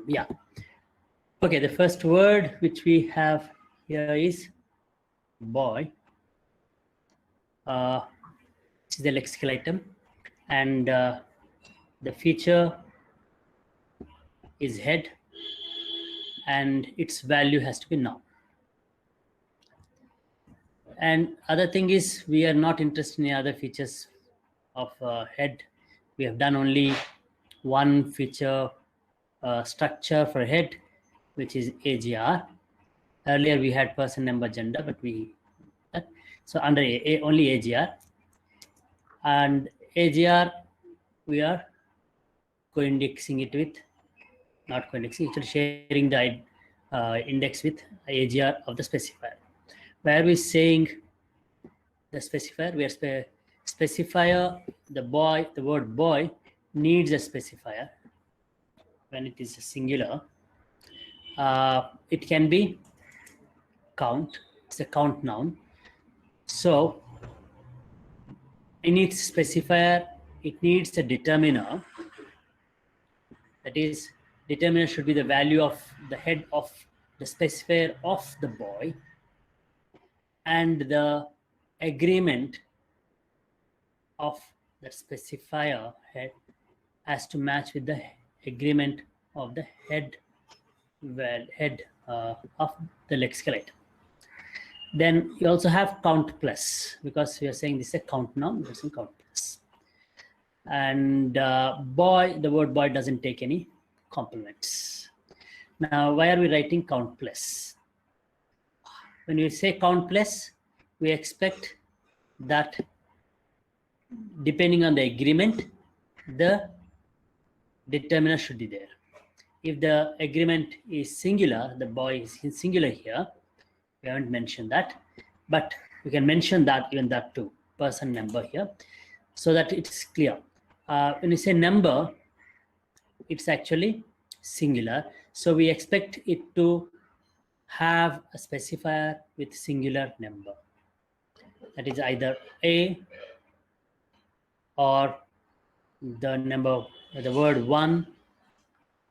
Yeah. Okay, the first word which we have here is boy. Which is the lexical item, and the feature is head, and its value has to be noun. And other thing is, we are not interested in other features of head. We have done only one feature structure for head, which is AGR. Earlier we had person, number, gender, but we so under only AGR. And AGR we are co-indexing it with, not co-indexing, actually sharing the index with AGR of the specifier. Where we saying the specifier, we are specifier, the word boy needs a specifier when it is a singular. It can be count, it's a count noun. So it needs specifier, it needs a determiner. That is, determiner should be the value of the head of the specifier of the boy, and the agreement of the specifier head has to match with the agreement of the head of the lexical item. Then you also have count plus, because we are saying this is a count noun, this is count plus. And boy, the word boy doesn't take any complements. Now, why are we writing count plus? When we say count plus, we expect that depending on the agreement, the determiner should be there. If the agreement is singular, the boy is singular here, we haven't mentioned that, but we can mention that, even that too, person, number here, so that it's clear. When you say number, it's actually singular, so we expect it to have a specifier with singular number. That is either a or the number, the word one,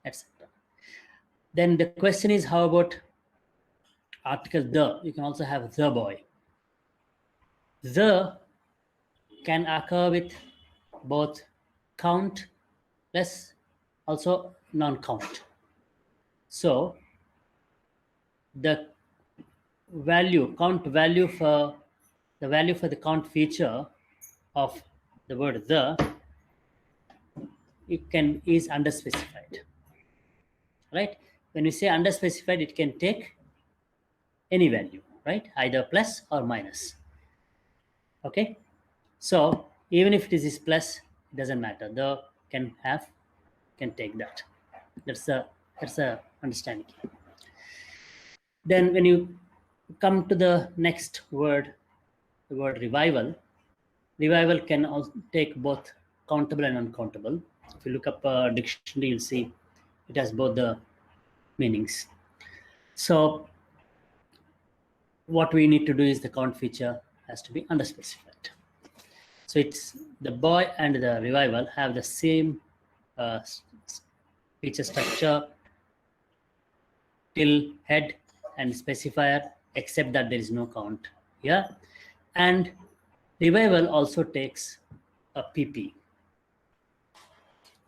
etc. Then the question is, how about article the? You can also have the boy. The can occur with both count plus also non-count. So the value, count value for the value for the count feature of the word the, it is underspecified, right? When we say underspecified, it can take any value, right? Either plus or minus. Okay, so even if it is plus, it doesn't matter. The can take that. That's the understanding. Then when you come to the next word, the word revival. Revival can also take both countable and uncountable. If you look up a dictionary, you'll see it has both the meanings. So what we need to do is the count feature has to be underspecified. So it's the boy and the revival have the same feature structure till head and specifier, except that there is no count here. And revival also takes a PP.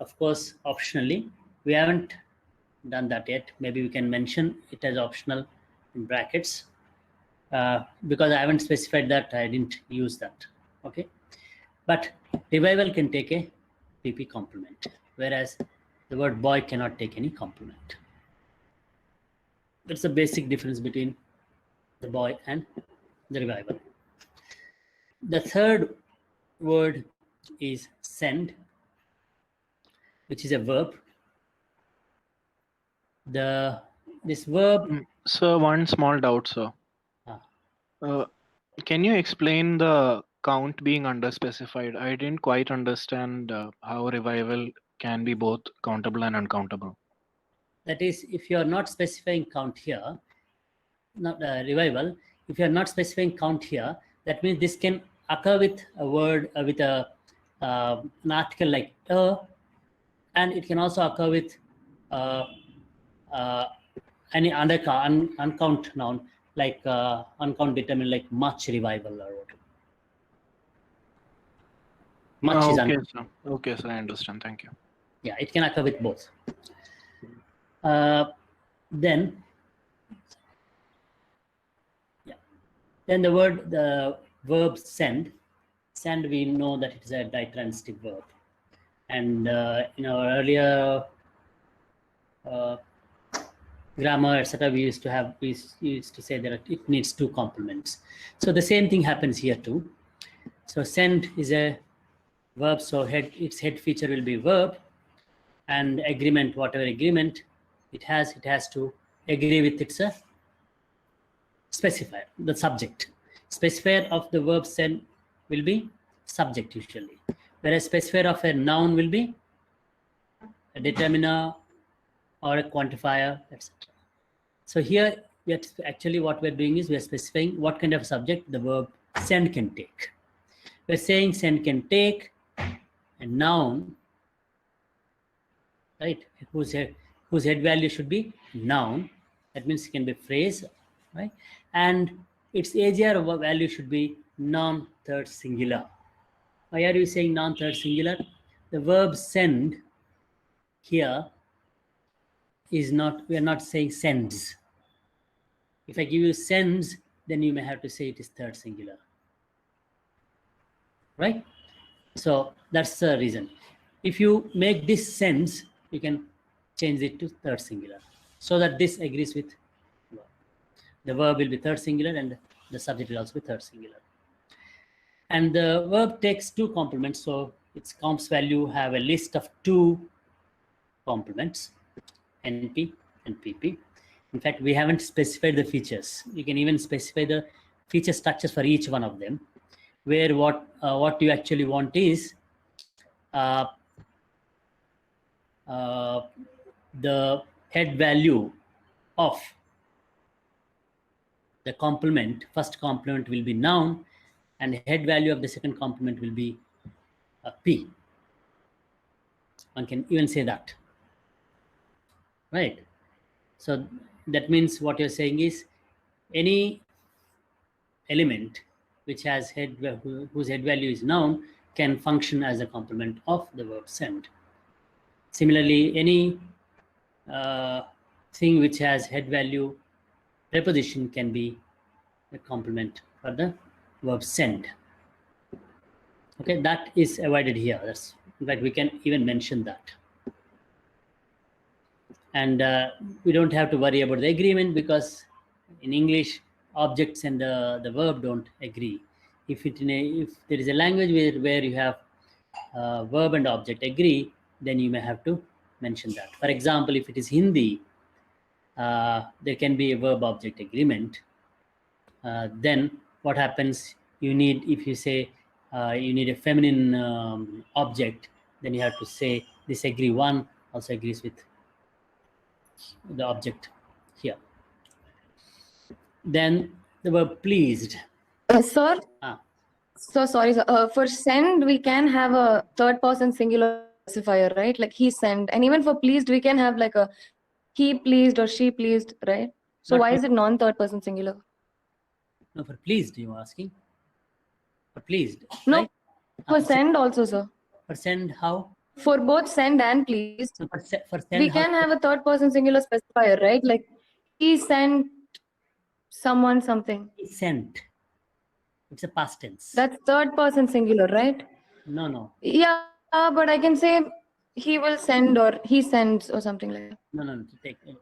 Of course, optionally, we haven't done that yet. Maybe we can mention it as optional in brackets, because I haven't specified that, I didn't use that. Okay, but revival can take a PP complement, whereas the word boy cannot take any complement. That's the basic difference between the boy and the revival. The third word is send, which is a verb. This verb. So one small doubt, sir. Can you explain the count being underspecified? I didn't quite understand how revival can be both countable and uncountable. That is, if you are not specifying count here, not revival, if you are not specifying count here, that means this can occur with a word, with an article like and it can also occur with any uncount noun, like uncount determinant, like much, revival, or whatever. Much is Okay, sir. Okay, sir. I understand. Thank you. Yeah, it can occur with both. Then the verb send. Send, we know that it is a ditransitive verb, and in our earlier grammar, etc., we used to say that it needs two complements. So the same thing happens here too. So send is a verb, so its head feature will be verb, and agreement, whatever agreement it has to agree with its specifier, the subject. Specifier of the verb send will be subject usually, whereas specifier of a noun will be a determiner or a quantifier, etc. So here we are actually, what we're doing is we're specifying what kind of subject the verb send can take. We're saying send can take a noun, right, whose head value should be noun. That means it can be phrase, right, and its AGR value should be non-third singular. Why are you saying non-third singular? The verb send here is not, we are not saying sends. If I give you sends, then you may have to say it is third singular, right? So that's the reason. If you make this sends, you can change it to third singular, so that this agrees with verb. The verb will be third singular and the subject will also be third singular. And the verb takes two complements, so its comps value have a list of two complements, NP and PP. In fact, we haven't specified the features. You can even specify the feature structures for each one of them, where what you actually want is the head value of the complement, first complement will be noun, and head value of the second complement will be P. One can even say that, right? So that means what you're saying is any element which has whose head value is noun can function as a complement of the verb send. Similarly, any thing which has head value preposition can be a complement for the verb send. Okay, that is avoided here. That's, in fact, we can even mention that. And we don't have to worry about the agreement, because in English, objects and the verb don't agree. If there is a language where you have verb and object agree, then you may have to mention that. For example, if it is Hindi, there can be a verb object agreement. Then what happens, you need, if you say you need a feminine object, then you have to say this agree one also agrees with the object here. Then the verb pleased. Sir, so sorry, sir. For send, we can have a third person singular specifier, right? Like he sent. And even for pleased, we can have like a he pleased or she pleased, right? So why is it non-third person singular? No, for pleased, you are asking? For pleased, no, right? For send also, sir. For send, how? For both send and pleased, No, for send, we can have a third person singular specifier, right? Like he sent someone something. He sent. It's a past tense. That's third person singular, right? No. Yeah, but I can say he will send or he sends or something like that. No.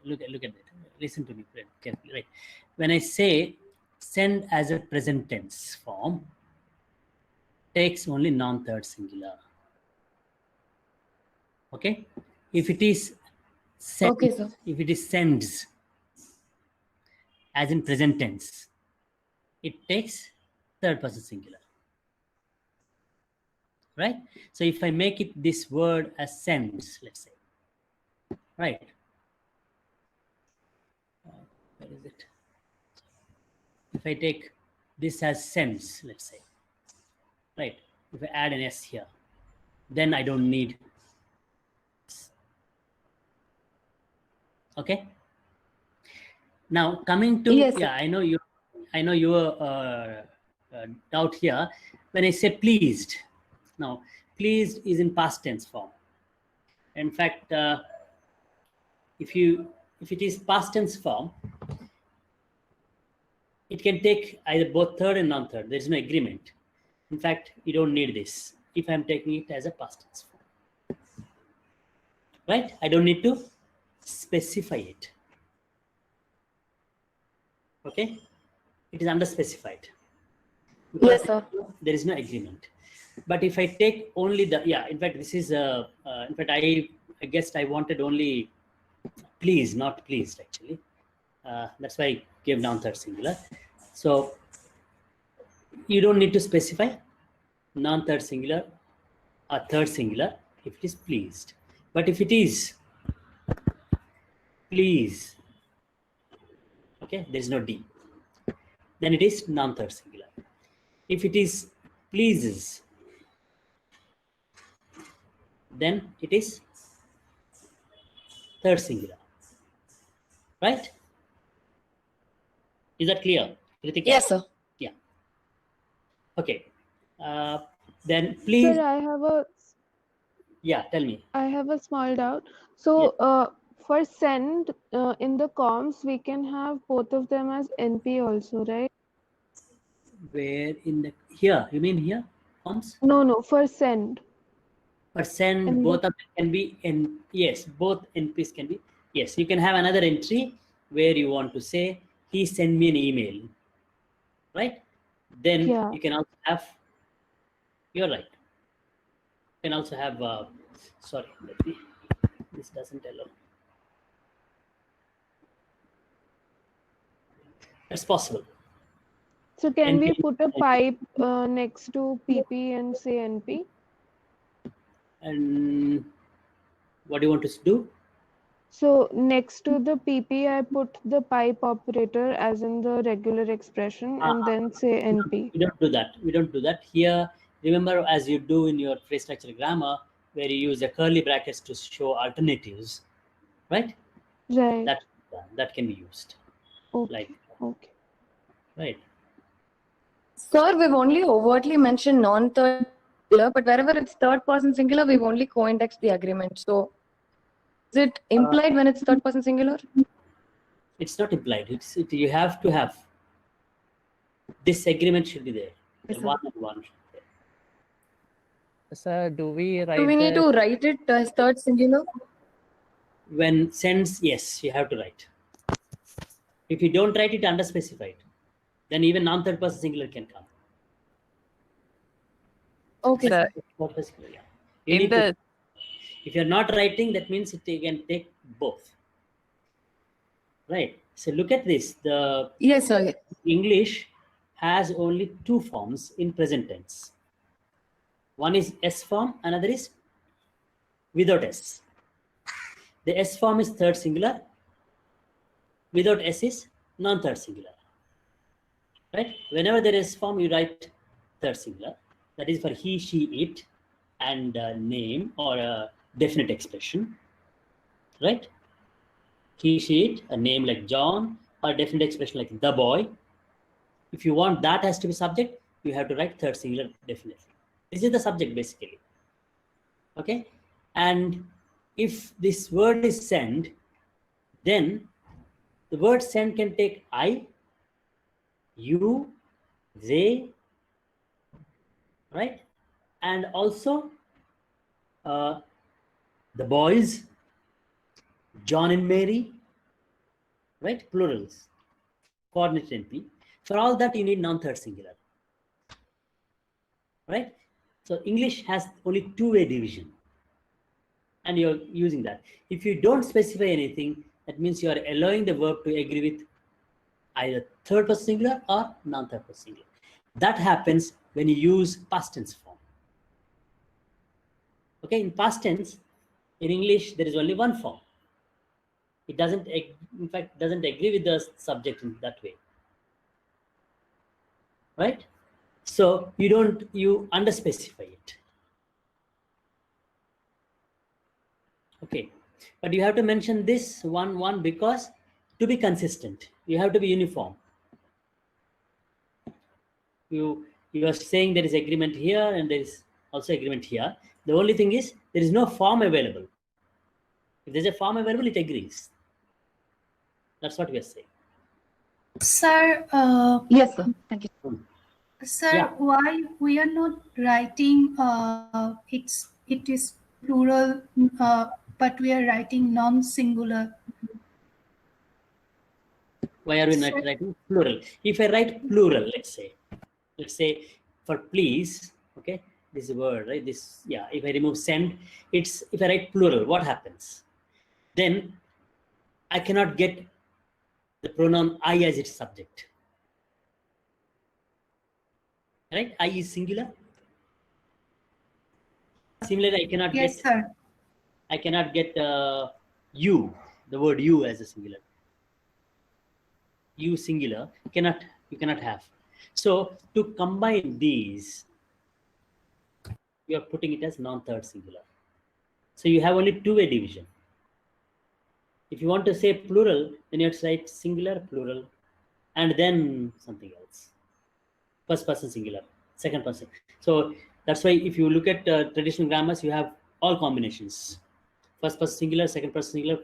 Look at it. Listen to me carefully. Right. When I say send as a present tense form, takes only non-third singular. Okay. If it is send, okay, sir. If it is sends as in present tense, it takes third person singular. Right? So if I make it this word as sends, let's say, right? Where is it? If I take this as sends, let's say, right? If I add an S here, then I don't need. Okay? Now coming to, Yes, yeah, I know your doubt here. When I say pleased, now pleased is in past tense form. In fact, if it is past tense form, it can take either both third and non-third. There is no agreement. In fact, you don't need this if I'm taking it as a past tense form. Right? I don't need to specify it. Okay? It is underspecified. Because yes, sir. there is no agreement. But if I take only the, yeah, in fact, this is, in fact, I guessed I wanted only please, not pleased actually. That's why I gave noun third singular. So you don't need to specify non third singular or third singular if it is pleased. But if it is please, okay, there is no D, then it is non third singular. If it is pleases, then it is third singular. Right? Is that clear? Kritika? Yes, sir. Yeah. Okay. Then please. Sir, Yeah, tell me. I have a small doubt. So, for send in the comms, we can have both of them as NP also, right? Where in the here? You mean here? Forms? No, for send. But send In both the- of them can be in, yes, both NPs can be. Yes, you can have another entry where you want to say he sent me an email, right? Then Yeah. you can also have, you're right. You can also have, sorry, let me, this doesn't allow. That's possible. So can we NP. put a pipe next to PP and say NP? And what do you want to do? So next to the PP, I put the pipe operator as in the regular expression and then say NP. We don't do that. We don't do that. Here, remember, as you do in your phrase structure grammar, where you use the curly brackets to show alternatives, right? Right. That can be used. Okay. Like, Okay. right. Sir, we've only overtly mentioned non-third singular, but wherever it's third person singular, we've only co-indexed the agreement. So is it implied when it's third person singular? It's not implied. You have to have this agreement should be there. Yes, The sir. one and one should be there. Sir, do we write Do we need that- to write it as third singular? When sends, yes, you have to write. If you don't write it underspecified, then even non-third person singular can come. Okay. Sir, Third person singular, yeah. You in need to- the if you're not writing, that means it can take both. Right. So look at this. The Yes, sir. English has only two forms in present tense. One is S form, another is without S. The S form is third singular. Without S is non-third singular. Right? Whenever there is form, you write third singular. That is for he, she, it, and a name or a definite expression. Right? He, she, it, a name like John, or a definite expression like the boy. If you want that has to be subject, you have to write third singular definitely. This is the subject basically. Okay? And if this word is send, then the word send can take I, you, they, right? And also the boys, John and Mary, right? Plurals, coordinate NP. For all that, you need non-third singular, right? So English has only two-way division, and you're using that. If you don't specify anything, that means you are allowing the verb to agree with either third person singular or non-third person singular. That happens when you use past tense form. Okay, in past tense, in English, there is only one form. It doesn't, in fact, doesn't agree with the subject in that way. Right? So you underspecify it. Okay, but you have to mention this one because to be consistent, you have to be uniform. You are saying there is agreement here and there is also agreement here. The only thing is there is no form available. If there's a form available, it agrees. That's what we are saying. Sir, Yes, sir. Thank you. sir, Yeah. why we are not writing it is plural, but we are writing non-singular? Why are we not writing plural? If I write plural, let's say for please, okay, this is a word, right? This, yeah, if I remove send, it's, if I write plural, what happens? Then I cannot get the pronoun I as its subject. Right? I is singular. Similarly, I cannot Yes, get, sir. I cannot get you, the word you as a singular. You singular, you cannot have. So to combine these, you are putting it as non-third singular. So you have only two-way division. If you want to say plural, then you have to write singular, plural, and then something else. First person singular, second person. So that's why if you look at traditional grammars, you have all combinations. First person singular, second person singular,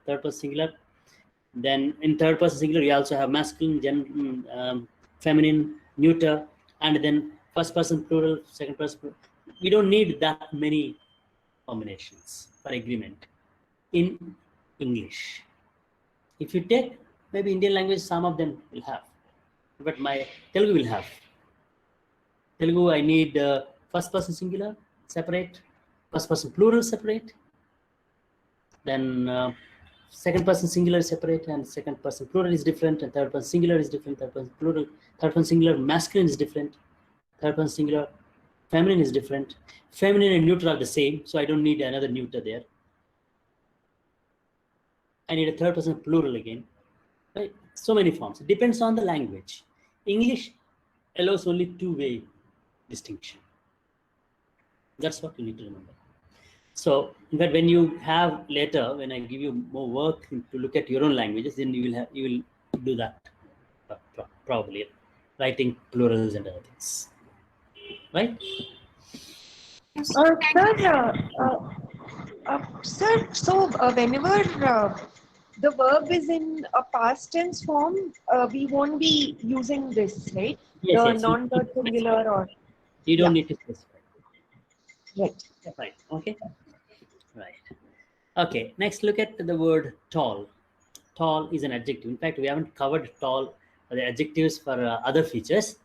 third person singular. Then in third person singular, you also have masculine, feminine, neuter, and then first person plural, second person plural. We don't need that many combinations for agreement in English. If you take maybe Indian language, some of them will have, but my Telugu will have. Telugu, I need first person singular separate, first person plural separate, then second person singular is separate, and second person plural is different, and third person singular is different, third person plural, third person singular masculine is different, third person singular feminine is different. Feminine and neuter are the same, so I don't need another neuter there. I need a third person plural again. Right? So many forms. It depends on the language. English allows only two-way distinction. That's what you need to remember. So, in fact, when you have later, when I give you more work to look at your own languages, then you will do that probably, writing plurals and other things, right? Sir, so whenever the verb is in a past tense form, we won't be using this, right? Yes, The yes. non-third singular or You don't yeah. need to specify. Right. Right. Okay. Right. Okay. Next, look at the word tall. Tall is an adjective. In fact, we haven't covered tall, the adjectives for other features.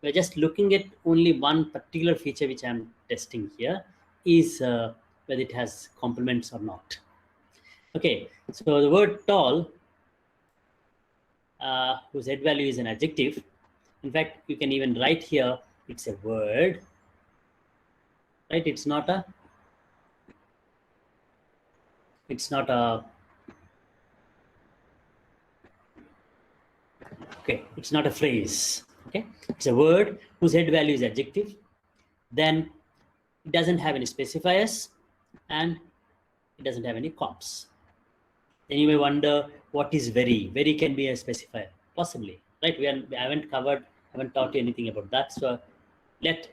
We're just looking at only one particular feature which I'm testing here, is whether it has complements or not. Okay, so the word tall, whose head value is an adjective. In fact, you can even write here, it's a word, right? It's not a okay, it's not a phrase. Okay, it's a word whose head value is adjective. Then it doesn't have any specifiers and it doesn't have any comps. Then you may wonder, what is very? Very can be a specifier, possibly, right? We haven't taught you anything about that. So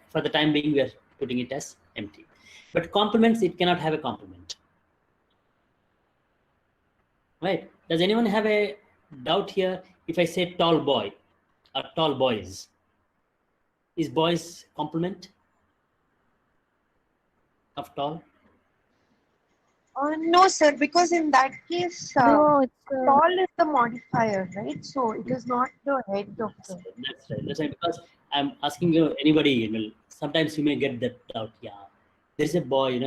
for the time being, we are putting it as empty. But complements, it cannot have a complement, right? Does anyone have a doubt here? If I say tall boy or tall boys, is boys complement of tall? No, sir, because in that case, No, it's tall is the modifier, right? So it is not the head of the. That's right. That's right. Because I'm asking you, anybody, well, sometimes you may get that doubt. Yeah, there's a boy,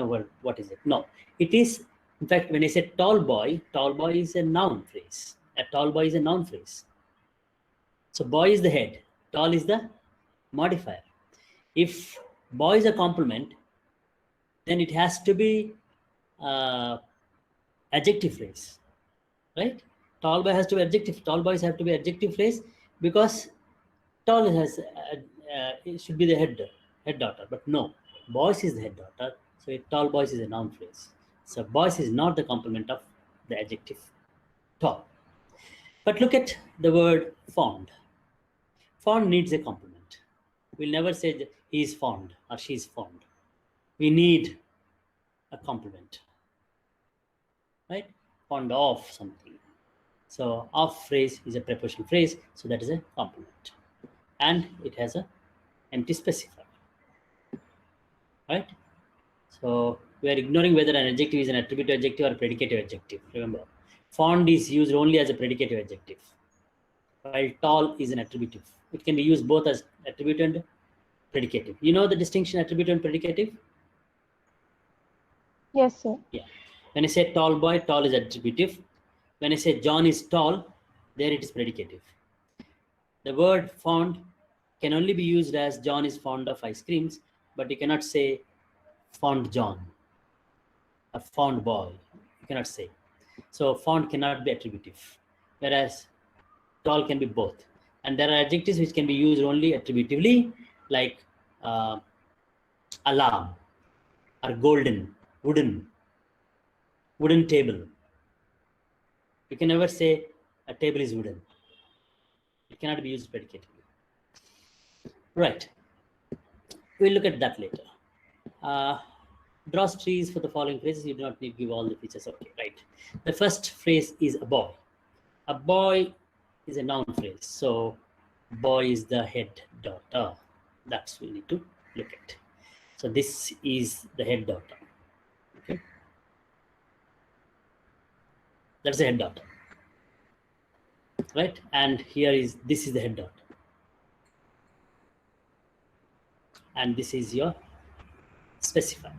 what is it? No, it is, in fact, when I say tall boy is a noun phrase. A tall boy is a noun phrase. So boy is the head, tall is the modifier. If boy is a complement, then it has to be adjective phrase, right? Tall boy has to be adjective. Tall boys have to be adjective phrase because tall has it should be the head daughter, but no, boys is the head daughter, so tall boys is a noun phrase. So boys is not the complement of the adjective tall. But look at the word fond. Fond needs a complement. We'll never say that he is fond or she is fond. We need a complement, right? Fond of something. So of phrase is a preposition phrase, so that is a complement. And it has a empty specifier, right? So we are ignoring whether an adjective is an attributive adjective or a predicative adjective. Remember, fond is used only as a predicative adjective, while tall is an attributive. It can be used both as attributive and predicative. You know the distinction attributive and predicative? Yes, sir. Yeah. When I say tall boy, tall is attributive. When I say John is tall, there it is predicative. The word fond can only be used as John is fond of ice creams, but you cannot say fond John or fond boy. You cannot say. So fond cannot be attributive, whereas tall can be both. And there are adjectives which can be used only attributively, like alarm or golden, wooden table. You can never say a table is wooden. It cannot be used predicatively. Right. We'll look at that later. Draws trees for the following phrases. You do not need to give all the features. Okay, right. The first phrase is a boy. A boy is a noun phrase. So boy is the head daughter. That's what we need to look at. So this is the head daughter. Okay. That's the head daughter. Right? And here is, this is the head daughter. And this is your specifier.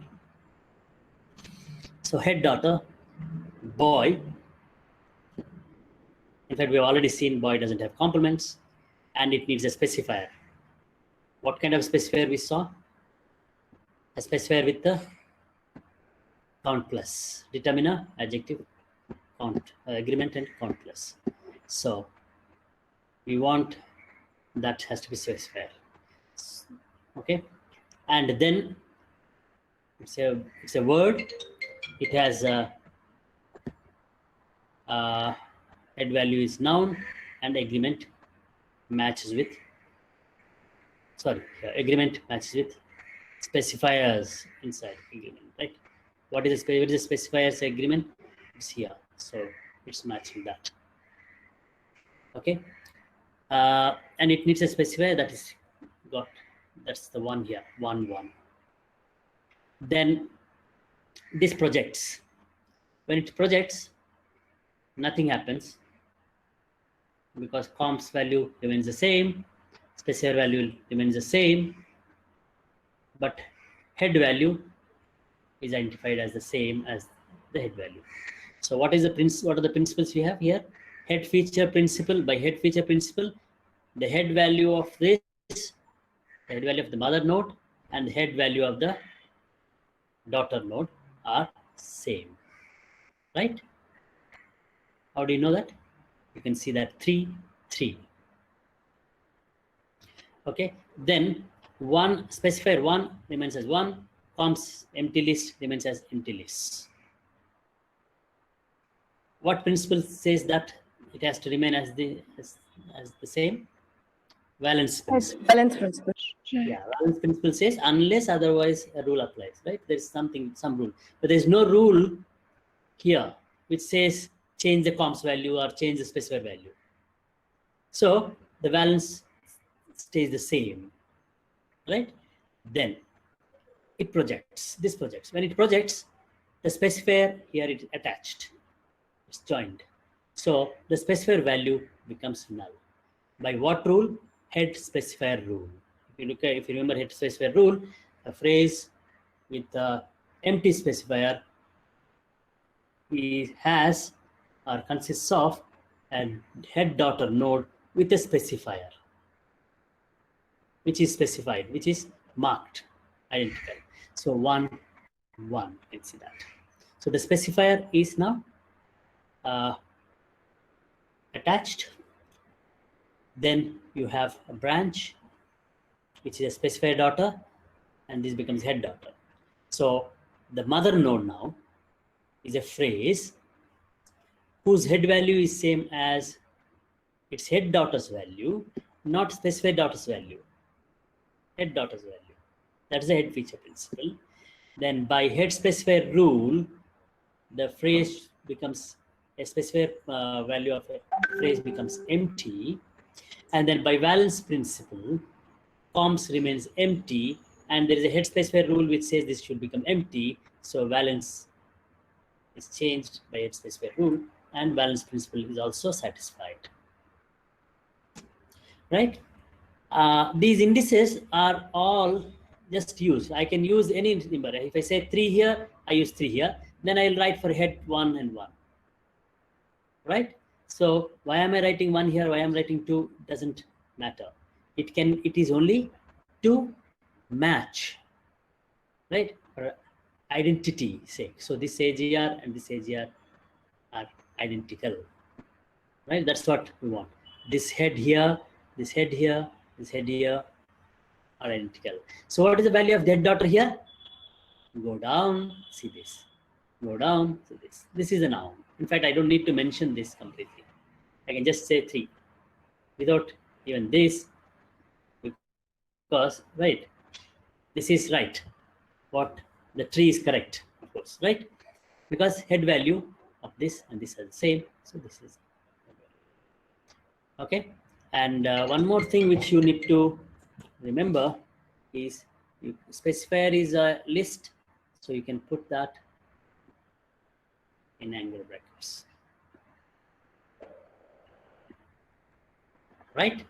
So head daughter, boy. In fact, we've already seen boy doesn't have complements and it needs a specifier. What kind of specifier we saw? A specifier with the count plus. Determiner, adjective, count, agreement and count plus. So we want that has to be specifier. Okay. And then it's a word. It has a head value is noun and agreement matches with, agreement matches with specifiers inside agreement, right? What is the specifiers agreement? It's here. So it's matching that. Okay. And it needs a specifier that is got, that's the one here, 1, 1. Then this projects. When it projects, nothing happens because comps value remains the same, specifier value remains the same, but head value is identified as the same as the head value. So what are the principles we have here? Head feature principle. By head feature principle, the head value of this, the head value of the mother node and the head value of the daughter node are same, right? How do you know that? You can see that 3, 3. Okay, then one specifier 1 remains as 1, comps empty list remains as empty list. What principle says that it has to remain as the same? Valence principle. Balance principle. Yeah, valence principle says unless otherwise a rule applies, right? There's some rule, but there's no rule here which says change the comps value or change the specifier value. So the valence stays the same, right? Then it projects. This projects. When it projects, the specifier here is attached. It's joined. So the specifier value becomes null. By what rule? Head specifier rule. If you remember head specifier rule, a phrase with the empty specifier has or consists of a head daughter node with a specifier, which is specified, which is marked, identified. So 1, 1, let's see that. So the specifier is now attached. Then you have a branch, which is a specifier daughter, and this becomes head daughter. So the mother node now is a phrase whose head value is same as It's head daughter's value, not specified daughter's value. Head daughter's value. That is a head feature principle. Then by head specifier rule, the phrase becomes a specifier value of a phrase becomes empty. And then by valence principle, comps remains empty, and there is a head specifier rule which says this should become empty. So valence is changed by head specifier rule, and valence principle is also satisfied. Right? These indices are all just used. I can use any number. If I say 3 here, I use 3 here. Then I'll write for head 1 and 1. Right? So why am I writing 1 here? Why am I writing 2? Doesn't matter. It is only to match, right? For identity sake. So this AGR and this AGR are identical, right? That's what we want. This head here, this head here, this head here are identical. So what is the value of the head daughter here? Go down, see this. Go down, see this. This is a noun. In fact, I don't need to mention this completely. I can just say 3 without even this, because, right, this is right. What the tree is correct, of course, right? Because head value of this and this are the same. So this is okay. And one more thing which you need to remember is specifier is a list, so you can put that in angle brackets, right?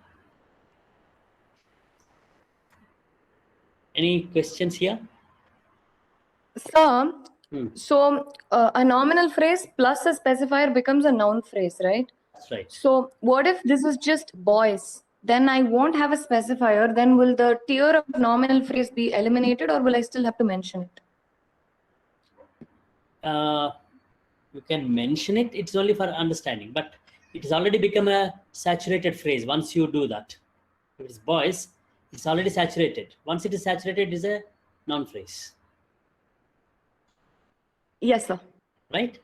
Any questions here? Sir, so a nominal phrase plus a specifier becomes a noun phrase, right? That's right. So what if this is just boys? Then I won't have a specifier. Then will the tier of nominal phrase be eliminated, or will I still have to mention it? You can mention it. It's only for understanding, but it has already become a saturated phrase once you do that. If it's boys, it's already saturated. Once it is saturated, it is a noun phrase. Yes, sir. Right?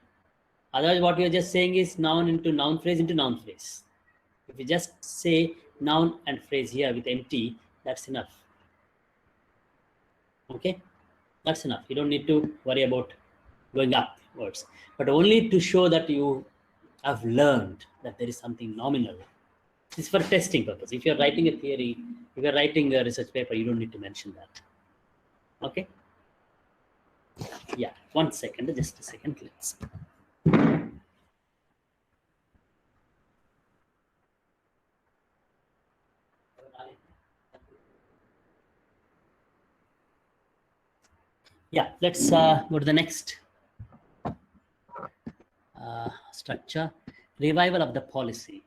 Otherwise, what we are just saying is noun into noun phrase into noun phrase. If you just say noun and phrase here with empty, that's enough. Okay? That's enough. You don't need to worry about going upwards, but only to show that you have learned that there is something nominal. This is for testing purpose. If you're writing a theory, if you're writing a research paper, you don't need to mention that. Okay? Yeah, 1 second, just a second, let's. Yeah, let's go to the next structure. Revival of the policy.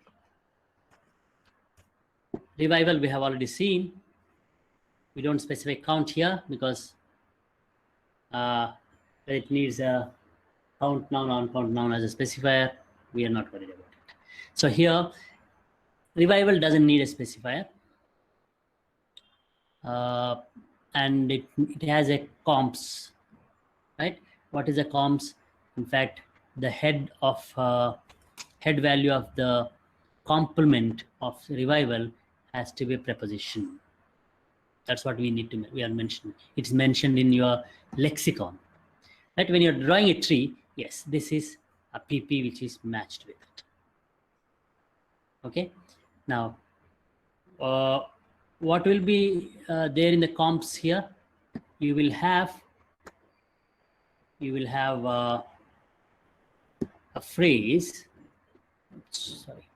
Revival we have already seen. We don't specify count here because it needs a count noun, uncount noun as a specifier. We are not worried about it. So here, revival doesn't need a specifier. And it has a comps, right? What is a comps? In fact, the head value of the complement of revival has to be a preposition. That's what we are mentioning. It's mentioned in your lexicon, right? When you're drawing a tree, yes, this is a PP which is matched with it. Okay. Now, what will be there in the comps here? You will have a phrase. Sorry.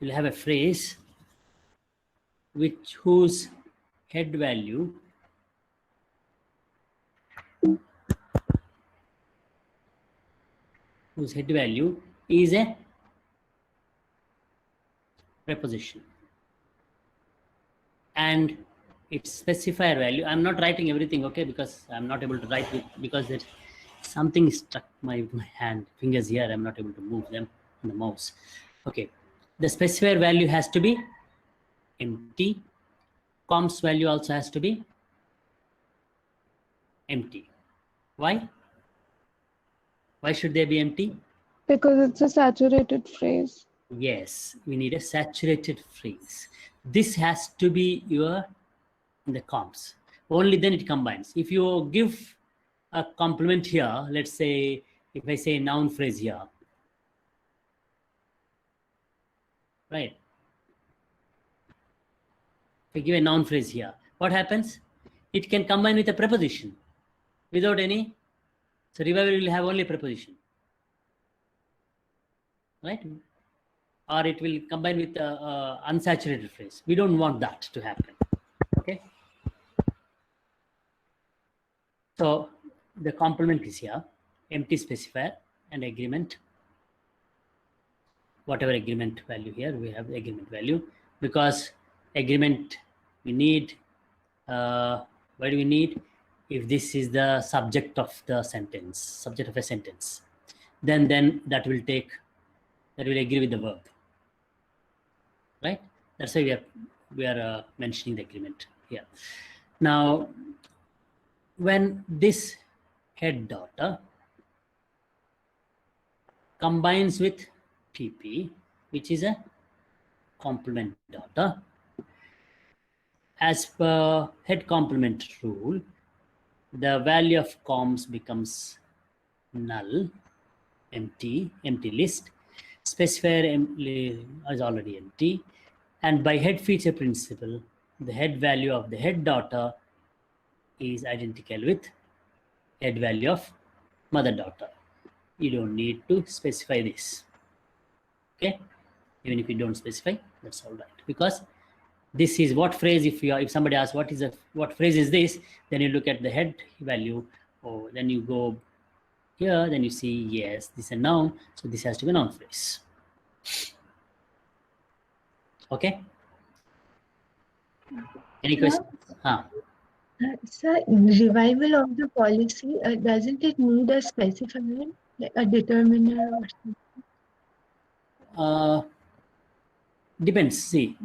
You'll have a phrase whose head value is a preposition, and its specifier value. I'm not writing everything, okay, because I'm not able to write it because there's something stuck my fingers here. I'm not able to move them on the mouse. Okay, the specifier value has to be empty. Comps value also has to be empty. Why? Why should they be empty? Because it's a saturated phrase. Yes, we need a saturated phrase. This has to be your in the comps. Only then it combines. If you give a complement here, let's say if I say noun phrase here, right? If I give a noun phrase here, what happens? It can combine with a preposition without any. So revival will have only a preposition, right? Or it will combine with a unsaturated phrase. We don't want that to happen. Okay. So the complement is here, empty specifier and agreement. Whatever agreement value here, we have the agreement value, because agreement we need. Why do we need? If this is the subject of the sentence, subject of a sentence, then that will agree with the verb, right? That's why we are mentioning the agreement here. Now, when this head daughter combines with PP, which is a complement daughter, as per head complement rule, the value of comms becomes null, empty list. Specifier is already empty. And by head feature principle, the head value of the head daughter is identical with head value of mother daughter. You don't need to specify this. Okay, even if you don't specify, that's all right, because this is what phrase. If somebody asks what phrase is this, then you look at the head value, or then you go here, then you see, yes, this is a noun, so this has to be a noun phrase. Okay, any questions? Sir, revival of the policy, doesn't it need a specifier, like a determiner or something? Depends. See,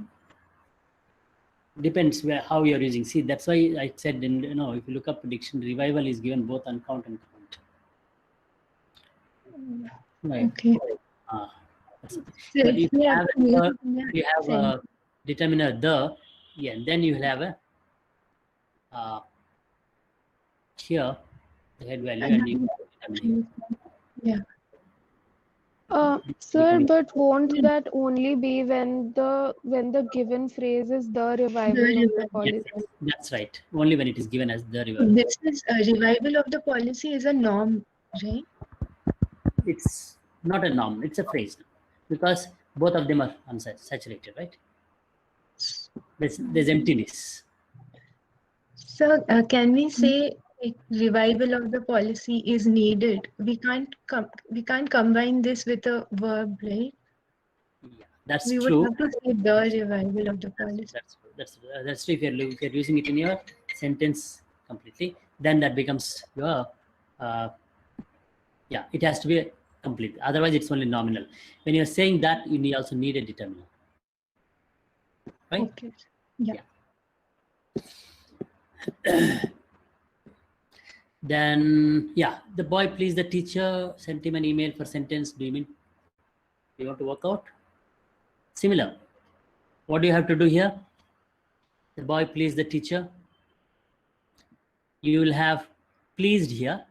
depends how you are using. See, that's why I said, if you look up dictionary, revival is given both uncount and count. Right. Okay. So if you have a determiner the, yeah, and then you will have a here the head value and you determine. Yeah. Sir, but won't that only be when the given phrase is the revival of the policy? Yes, that's right. Only when it is given as the revival. This is a revival of the policy is a norm, right? It's not a noun, it's a phrase, because both of them are unsaturated, right? There's emptiness. So can we say revival of the policy is needed? We can't combine this with a verb, right? Yeah, that's we true. would have to say the revival of the policy. That's true. If you're using it in your sentence completely, then that becomes your yeah, it has to be complete. Otherwise, it's only nominal. When you're saying that, you also need a determiner, right? Okay. Yeah. Then, yeah, the boy pleased the teacher, sent him an email for sentence. Do you want to work out? Similar. What do you have to do here? The boy pleased the teacher. You will have pleased here.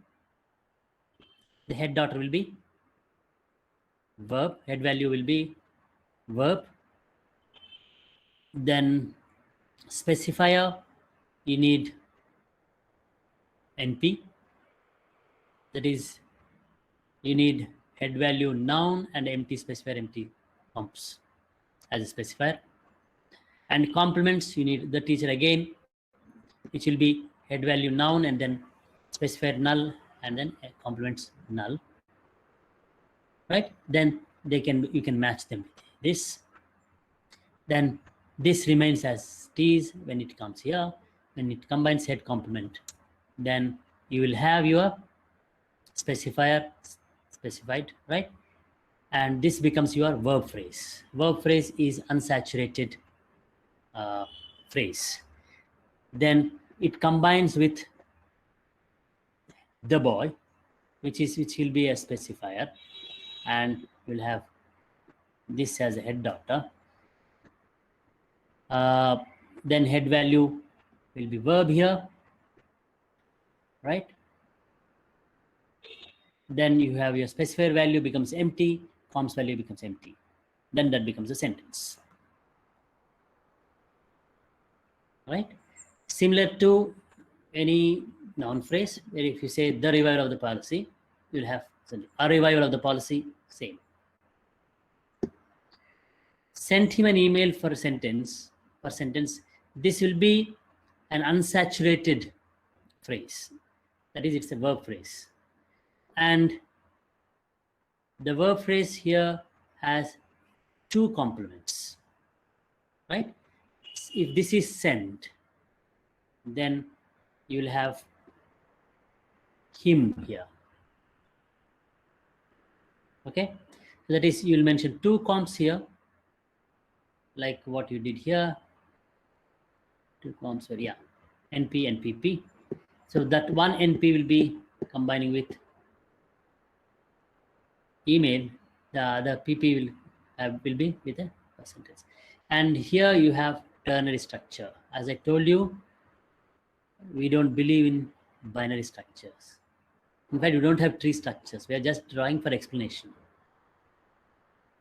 The head daughter will be verb. Head value will be verb. Then specifier, you need NP. That is, you need head value noun and empty specifier, empty comps as a specifier. And complements, you need the teacher again, which will be head value noun and then specifier null and then complements null, right? Then you can match them with this. Then this remains as it is when it comes here. When it combines head complement, then you will have your specifier specified, right? And this becomes your verb phrase. Verb phrase is unsaturated phrase. Then it combines with the boy, which will be a specifier, and we'll have this as a head doctor. Then head value will be verb here, right? Then you have your specifier value becomes empty, comms value becomes empty. Then that becomes a sentence, right? Similar to any noun phrase, where if you say the reviver of the policy, you'll have a reviver of the policy, same. Sent him an email for a sentence. This will be an unsaturated phrase. That is, it's a verb phrase. And the verb phrase here has two complements, right? If this is sent, then you will have him here. Okay, so that is, you'll mention two comps here, like what you did here. Two comps were, yeah, NP and PP. So that one NP will be combining with email. The other PP will be with a percentage. And here you have ternary structure. As I told you, we don't believe in binary structures. In fact, we don't have tree structures. We are just drawing for explanation,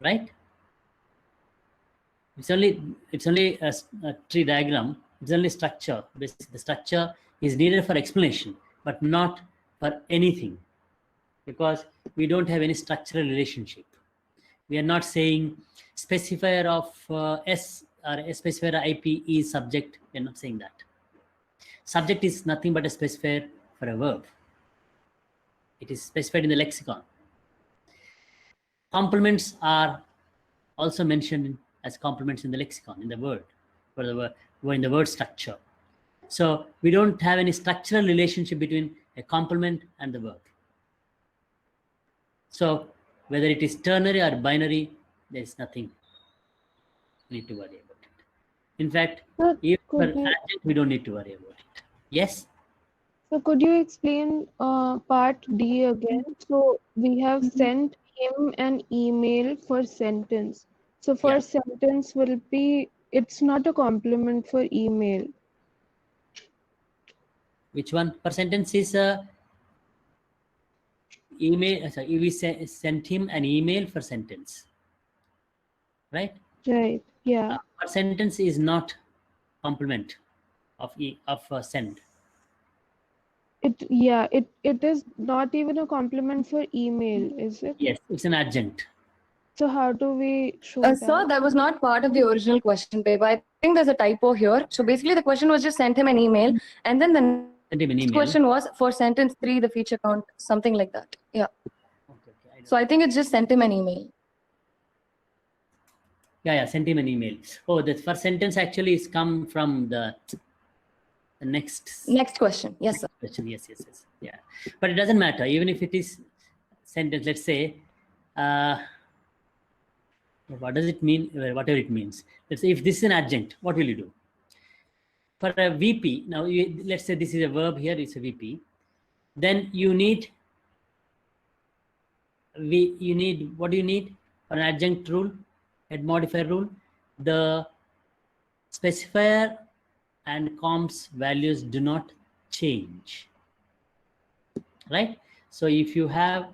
right? It's only a tree diagram. It's only structure. The structure is needed for explanation, but not for anything, because we don't have any structural relationship. We are not saying specifier of S or a specifier IP is subject. We are not saying that. Subject is nothing but a specifier for a verb. It is specified in the lexicon. Complements are also mentioned as complements in the lexicon, in the word, for the word, or in the word structure. So we don't have any structural relationship between a complement and the verb. So whether it is ternary or binary, there is nothing we need to worry about it. In fact, even for adjunct, we don't need to worry about it. Yes? So could you explain part D again? So we have sent him an email for sentence. So for sentence will be, it's not a complement for email. Which one? For sentence is email. Sorry, we sent him an email for sentence, right? Right. Yeah. For sentence is not complement of send. It is not even a complement for email, is it? Yes, it's an adjunct. So how do we show that? Sir, that was not part of the original question paper. I think there's a typo here. So basically the question was just sent him an email, and then the next question was for sentence 3, the feature count, something like that. Yeah. Okay, so I think it's just sent him an email. Yeah, sent him an email. Oh, the first sentence actually is come from the next question. Yes, sir. Question. Yes. Yeah, but it doesn't matter. Even if it is sentence, let's say, what does it mean? Whatever it means. Let's say if this is an adjunct, what will you do? For a VP, now let's say this is a verb here, it's a VP. Then you need, what do you need for an adjunct rule, head modifier rule? The specifier and comms values do not change, right? So if you have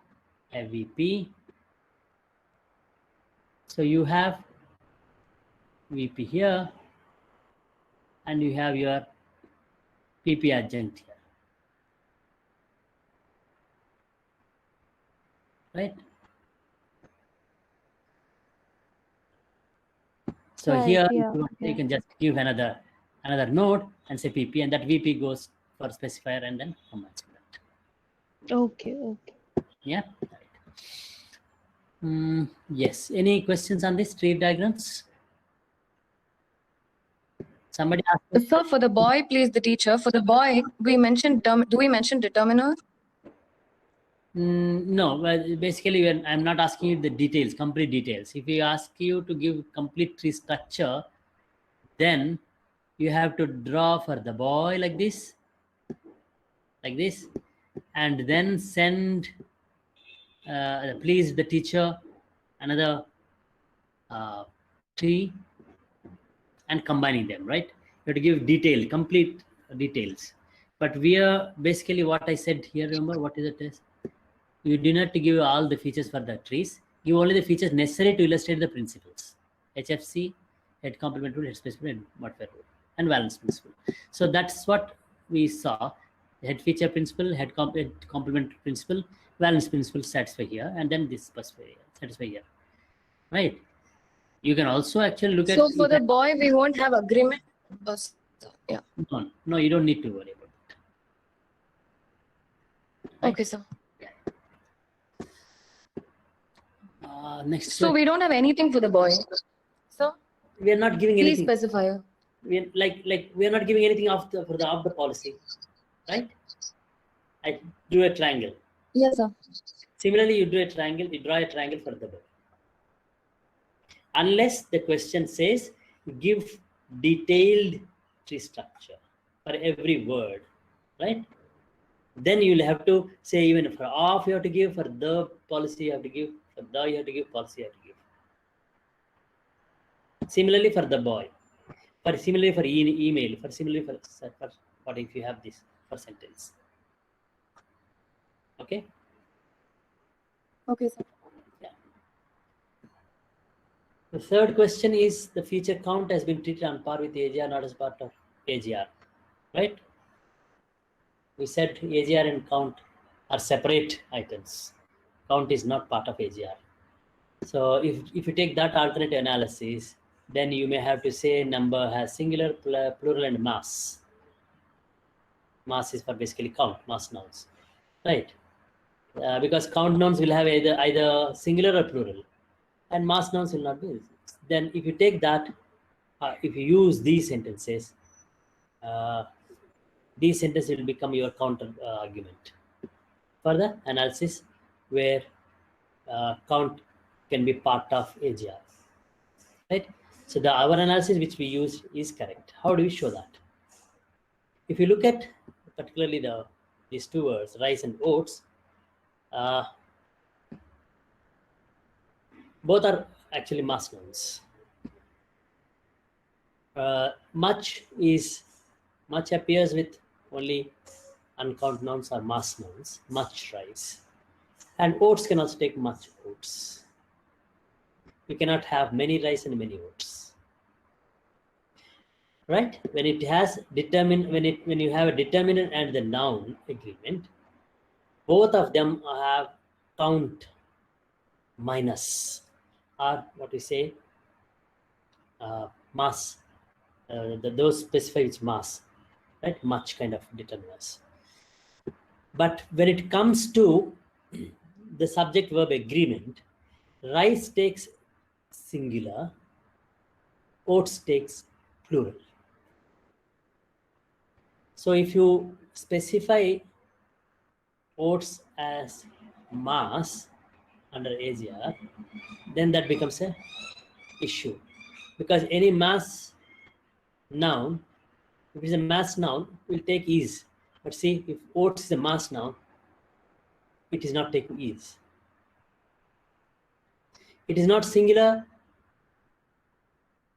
a VP, so you have VP here, and you have your PP adjunct here, right? So right, here you can just give another node and say PP, and that VP goes for specifier and then combines with that. Okay. Yeah. Right. Yes. Any questions on this tree diagrams? Somebody asked. So for the boy, please the teacher. For the boy, we mentioned do we mention determiner? No, well, basically I'm not asking you the details, complete details. If we ask you to give complete tree structure, then you have to draw for the boy like this, and then send please the teacher, another tree, and combining them, right? You have to give complete details. But we are basically what I said here. Remember what is the test? You do not to give all the features for the trees. Give only the features necessary to illustrate the principles. HFC, head complement rule, head space rule, and modifier rule, and valence principle. So that's what we saw. Head feature principle, head complement principle, valence principle satisfy here, and then this satisfy here, right? You can also actually look at. So for the boy, we won't have agreement. Yeah. No, you don't need to worry about it. Right? Okay, sir. Next. So we don't have anything for the boy. So we are not giving please anything. specify. We are, like we are not giving anything of the policy, right? I drew a triangle. Yes, sir. Similarly, you draw a triangle for the boy. Unless the question says give detailed tree structure for every word, right? Then you'll have to say even for off you have to give, for the policy you have to give, for the you have to give, policy you have to give. Similarly for the boy, similarly for email, similarly for what if you have this for sentence. Okay. Okay, sir. Yeah. The third question is the feature count has been treated on par with AGR, not as part of AGR, right? We said AGR and count are separate items. Count is not part of AGR. So if you take that alternative analysis, then you may have to say number has singular, plural, and mass. Mass is for basically count, mass nouns, right? Because count nouns will have either singular or plural, and mass nouns will not be. Then if you take that, if you use these sentences will become your counter argument for the analysis where count can be part of AGR, right? So our analysis which we use is correct. How do we show that? If you look at particularly these two words, rice and oats, both are actually mass nouns. Much appears with only uncount nouns or mass nouns, much rice. And oats can also take much oats. You cannot have many rice and many oats, right? When it has when you have a determinant and the noun agreement, both of them have count minus, or what we say, mass. Those specify which mass, right? Much kind of determinants. But when it comes to the subject verb agreement, rice takes singular, oats takes plural. So if you specify oats as mass under AGR, then that becomes an issue, because any mass noun, if it's a mass noun, will take is. But see, if oats is a mass noun, it is not taking is. It is not singular.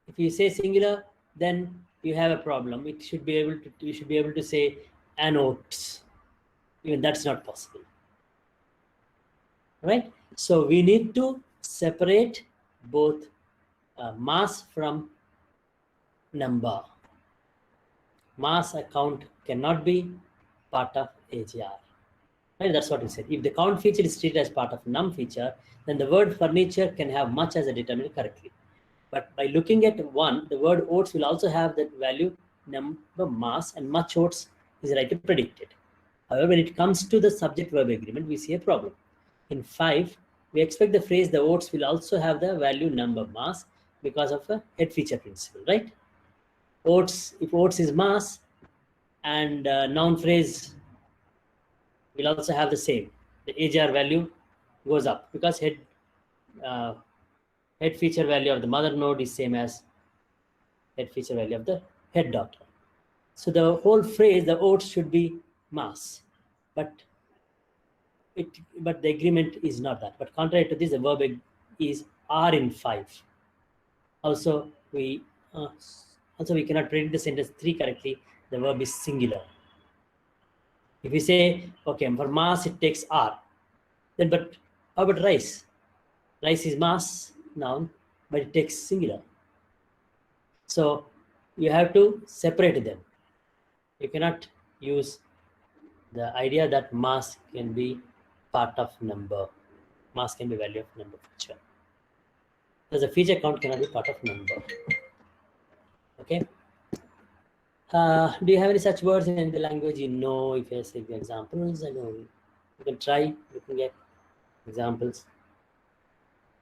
If you say singular, then you have a problem. You should be able to say an oats. Even that's not possible, right? So we need to separate both mass from number. Mass account cannot be part of AGR, right? That's what we said. If the count feature is treated as part of num feature, then the word furniture can have much as a determinant correctly. But by looking at one, the word oats will also have that value number mass, and much oats is right to predict it. However, when it comes to the subject verb agreement, we see a problem. In 5, we expect the phrase the oats will also have the value number mass because of a head feature principle, right? Oats, if oats is mass, and noun phrase will also have the same. The AGR value goes up because head feature value of the mother node is same as head feature value of the head daughter. So the whole phrase, the oats, should be mass. But but the agreement is not that. But contrary to this, the verb is are in 5. Also, we cannot predict the sentence 3 correctly. The verb is singular. If we say, okay, for mass it takes R, then but how about rice? Rice is mass noun, but it takes singular. So you have to separate them. You cannot use the idea that mass can be part of number. Mass can be value of number feature. Because the feature count cannot be part of number. Okay. Do you have any such words in the language you know? If you say examples, I know you can try looking at examples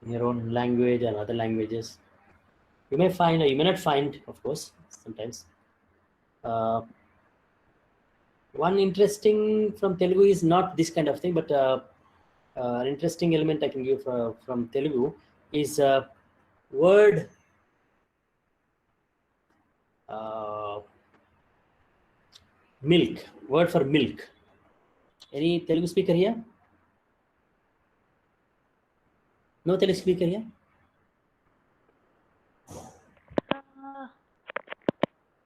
in your own language and other languages. You may find or you may not find, of course, sometimes. One interesting from Telugu is not this kind of thing, but an interesting element I can give from Telugu is word milk. Word for milk. Any Telugu speaker here? No Telugu speaker here?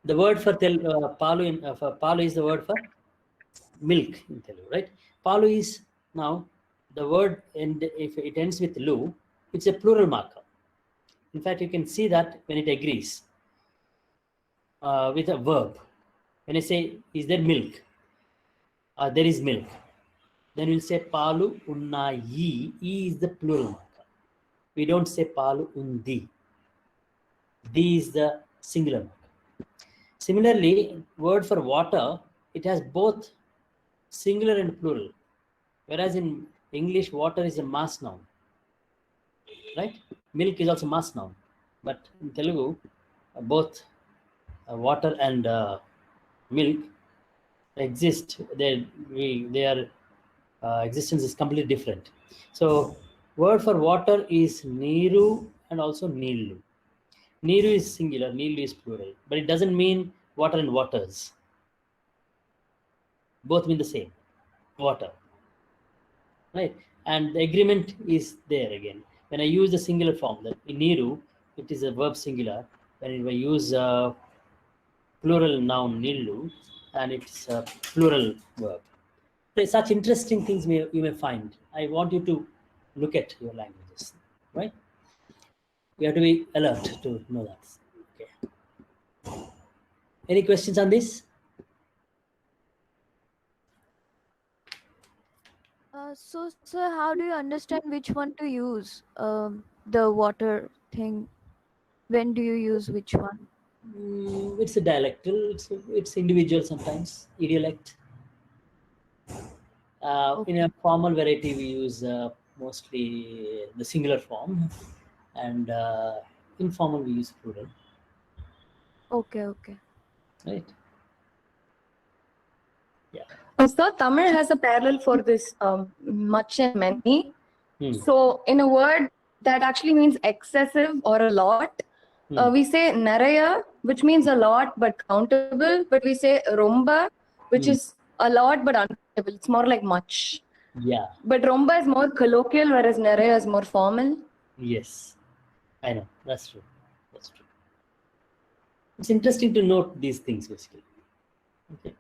The word for palu is the word for milk in Telugu, right? Palu is now the word, and if it ends with lu, it's a plural marker. In fact, you can see that when it agrees with a verb. When I say, is there milk? There is milk. Then we'll say palu unnayi. E is the plural marker. We don't say palu undi. D is the singular marker. Similarly, word for water, it has both singular and plural. Whereas in English, water is a mass noun. Right? Milk is also mass noun. But in Telugu, both water and milk exist. Their existence is completely different. So word for water is niru and also nilu. Niru is singular, nilu is plural, but it doesn't mean water and waters. Both mean the same, water, right? And the agreement is there again. When I use the singular form, that in niru, it is a verb singular. When I use plural noun nilu, and it's a plural verb. So such interesting things you may find. I want you to look at your languages, right? You have to be alert to know that. Okay. Any questions on this? So, sir, how do you understand which one to use? The water thing. When do you use which one? It's a dialectal. It's individual sometimes. Idiolect. In a formal variety, we use mostly the singular form, and informal we use plural. Okay. Right. Yeah. So Tamil has a parallel for this much and many. So in a word that actually means excessive or a lot, we say naraya, which means a lot but countable, but we say romba, which is a lot but uncountable. It's more like much. Yeah. But romba is more colloquial, whereas naraya is more formal. Yes, I know. That's true. That's true. It's interesting to note these things, basically. Okay.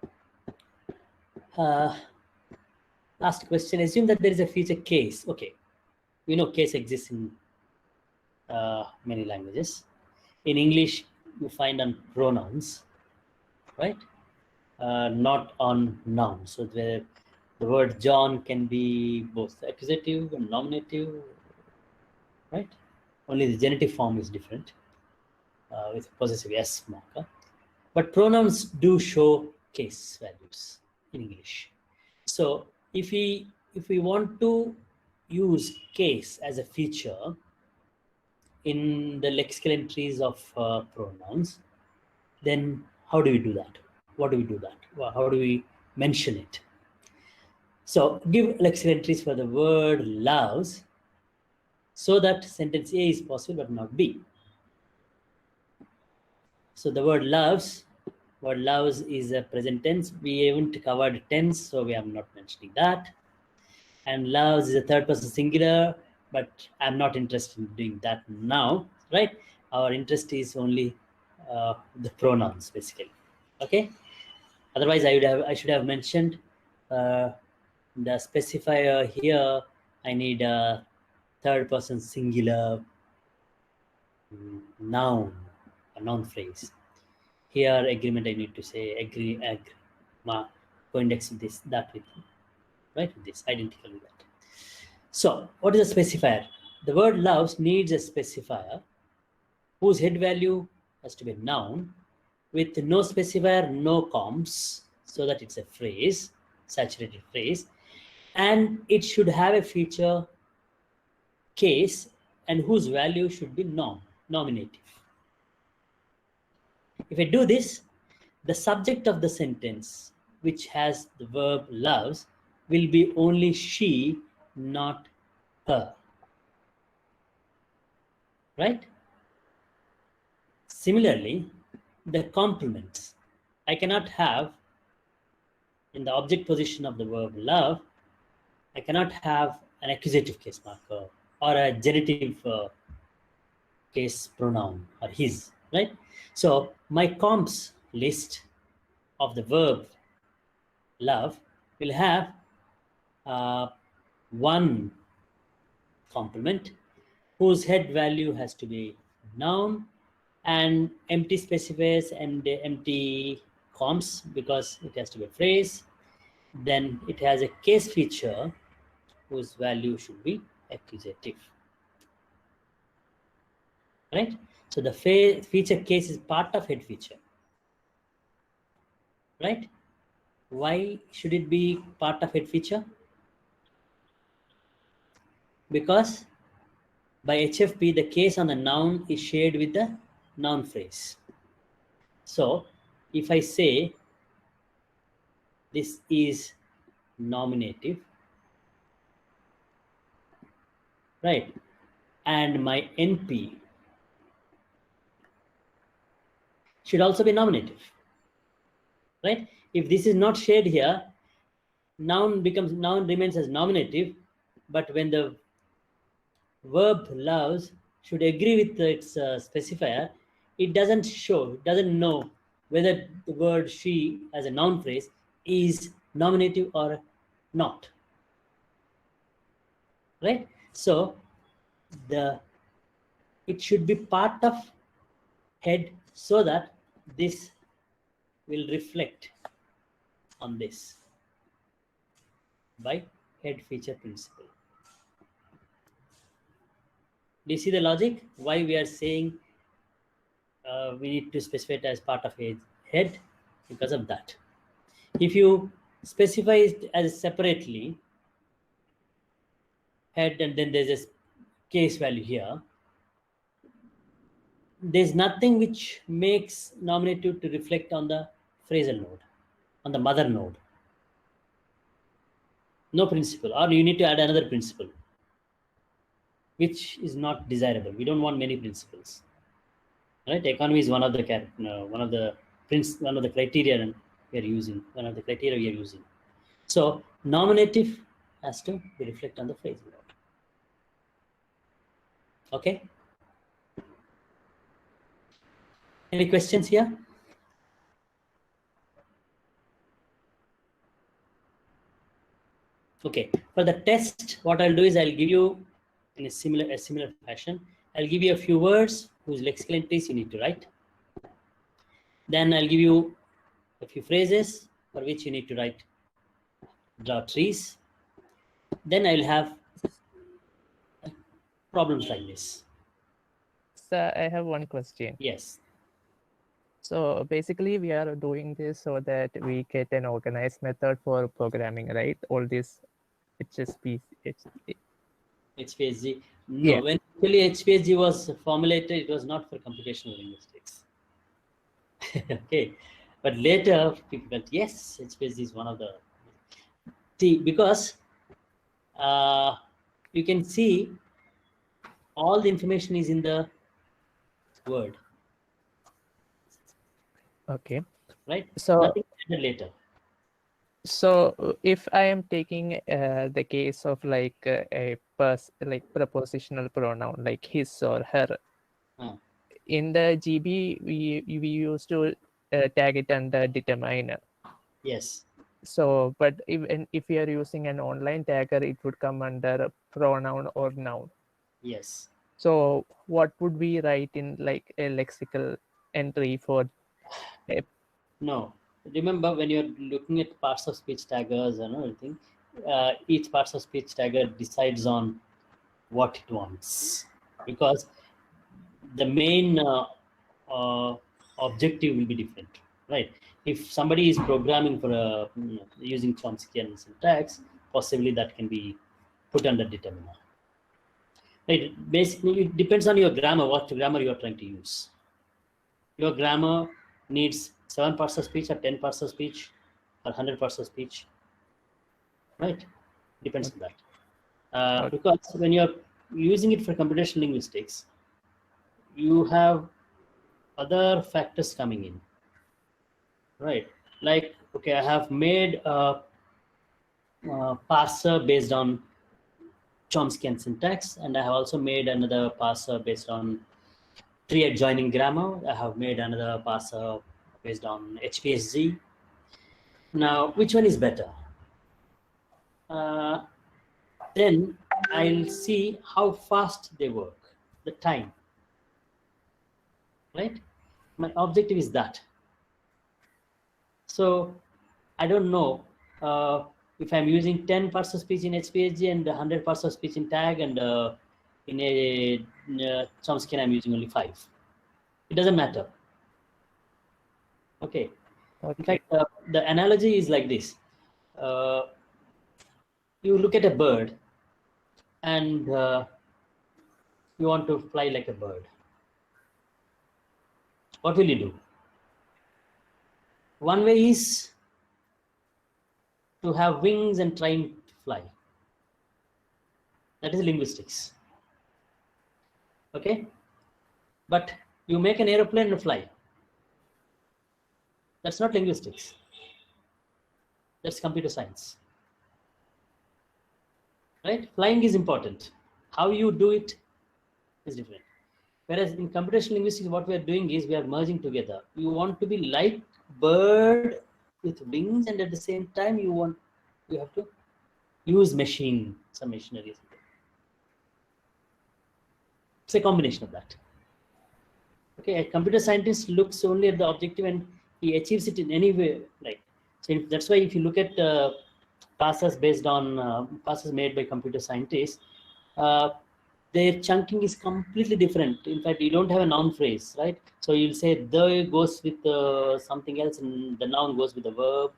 Last question. Assume that there is a future case. Okay. We know case exists in many languages. In English, you find on pronouns, right? Not on nouns. So the word John can be both accusative and nominative, right? Only the genitive form is different with possessive S marker. But pronouns do show case values in English. So if we want to use case as a feature in the lexical entries of pronouns, then how do we do that? What do we do that? How do we mention it? So give lexical entries for the word loves so that sentence A is possible but not B. So the word loves is a present tense. We haven't covered tense, so we are not mentioning that. and loves is a third person singular, but I'm not interested in doing that now, right? Our interest is only the pronouns basically. Okay. Otherwise, I should have mentioned the specifier here. I need a third person singular noun, a noun phrase. Here, agreement, I need to say agree, co-index with this, that with, right, with this, identical with that. So, what is a specifier? The word loves needs a specifier whose head value has to be a noun with no specifier, no comps, so that it's a phrase, saturated phrase, and it should have a feature case and whose value should be nominative. If I do this, the subject of the sentence, which has the verb loves, will be only she, not her. Right? Similarly, the complements. I cannot have, in the object position of the verb love, I cannot have an accusative case marker or a genitive case pronoun or his, right? So my comps list of the verb love will have one complement whose head value has to be noun and empty specifiers and empty comps because it has to be a phrase. Then it has a case feature whose value should be accusative. Right? So the feature case is part of head feature. Right? Why should it be part of head feature? Because by HFP, the case on the noun is shared with the noun phrase. So if I say this is nominative, right, and my NP should also be nominative, right? If this is not shared here, noun remains as nominative, but when the verb loves should agree with its specifier, it doesn't know whether the word she as a noun phrase is nominative or not. Right? So it should be part of head so that this will reflect on this by head feature principle. Do you see the logic? Why we are saying we need to specify it as part of a head? Because of that. If you specify it as separately, head, and then there's a case value here, there's nothing which makes nominative to reflect on the phrasal node, on the mother node. No principle, or you need to add another principle, which is not desirable. We don't want many principles. Right? Economy is one of the criteria we are using. One of the criteria we are using. So nominative has to be reflect on the phrasal node. Okay. Any questions here? Okay. For the test, what I'll do is I'll give you in a similar fashion. I'll give you a few words whose lexical entries you need to write. Then I'll give you a few phrases for which you need to draw trees. Then I'll have problems like this. Sir, I have one question. Yes. So basically, we are doing this so that we get an organized method for programming, right? All this HPSG. No, yeah. When actually HPSG was formulated, it was not for computational linguistics. Okay, but later people felt yes, HPSG is one of the because you can see all the information is in the word. Okay. Right. So nothing added later. So if I am taking the case of like a prepositional pronoun like his or her, in the GB we used to tag it under determiner. Yes. So, but even if you are using an online tagger, it would come under pronoun or noun. Yes. So what would we write in like a lexical entry for a... No. Remember, when you're looking at parts of speech taggers and everything, each parts of speech tagger decides on what it wants, because the main objective will be different, right? If somebody is programming for using Chomskyan syntax, possibly that can be put under determiner. Right? Basically, it depends on your grammar, what grammar you are trying to use. Your grammar needs 7 parts of speech or 10 parts of speech or 100 parts of speech, right? Depends on that. Because when you're using it for computational linguistics, you have other factors coming in, right? Like, okay, I have made a parser based on Chomskyan syntax, and I have also made another parser based on tree adjoining grammar. I have made another parser based on HPSG. Now, which one is better? Then I'll see how fast they work, the time, right? My objective is that. So I don't know if I'm using 10 parts of speech in HPSG and 100 parts of speech in tag, and in a Chomsky I'm using only 5. It doesn't matter. Okay. In fact, the analogy is like this. You look at a bird and you want to fly like a bird. What will you do? One way is to have wings and trying to fly. That is linguistics. Okay? But you make an aeroplane and fly. That's not linguistics. That's computer science. Right? Flying is important. How you do it is different. Whereas in computational linguistics, what we are doing is we are merging together. You want to be like bird with wings, and at the same time you have to use some machinery. It's a combination of that. Okay, a computer scientist looks only at the objective and he achieves it in any way. Like, so that's why if you look at parsers based on parsers made by computer scientists, their chunking is completely different. In fact, you don't have a noun phrase, right? So you'll say the goes with something else and the noun goes with the verb.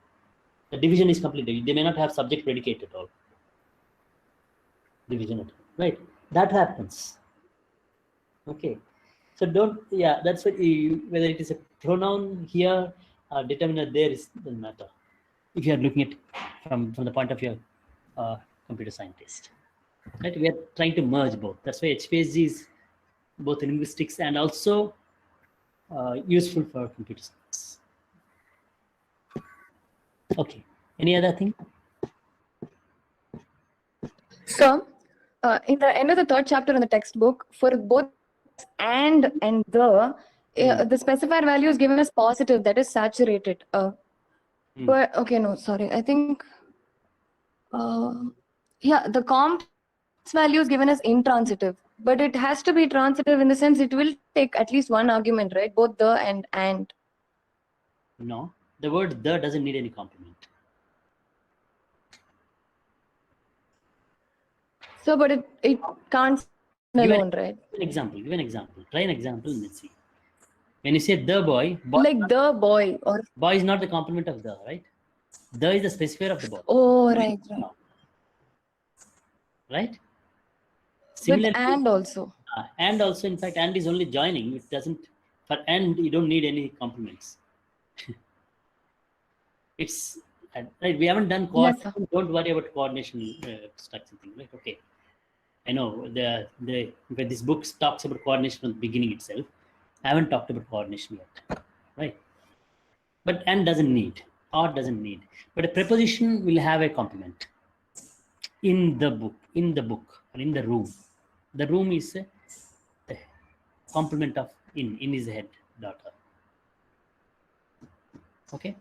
The division is completely, they may not have subject predicate at all. Division, right? That happens. Okay. So that's what whether it is a pronoun here, determiner there doesn't matter. If you are looking at from the point of view of computer scientist. Right? We are trying to merge both. That's why HPSG is both linguistics and also useful for computer science. Okay. Any other thing? So, in the end of the 3rd chapter in the textbook, for both and the specifier value is given as positive, that is saturated. But okay, no, sorry. I think, the complex value is given as intransitive, but it has to be transitive in the sense it will take at least one argument, right? Both the and. No, the word the doesn't need any complement. So, but it can't stand alone, right? Give an example. Try an example and let's see. When you say the boy, like the boy, or boy is not the complement of the, right? The is the specifier of the boy. Oh, right. Right? Similarly, and also, in fact, and is only joining. It doesn't, for and you don't need any complements. It's, right, we haven't done coordination. Yes, don't worry about coordination structure thing, right? Okay. I know this book talks about coordination from the beginning itself. I haven't talked about coordination yet, right? But and doesn't need. or doesn't need. But a preposition will have a complement. In the book, or in the room. The room is the complement of in is head, daughter. Okay.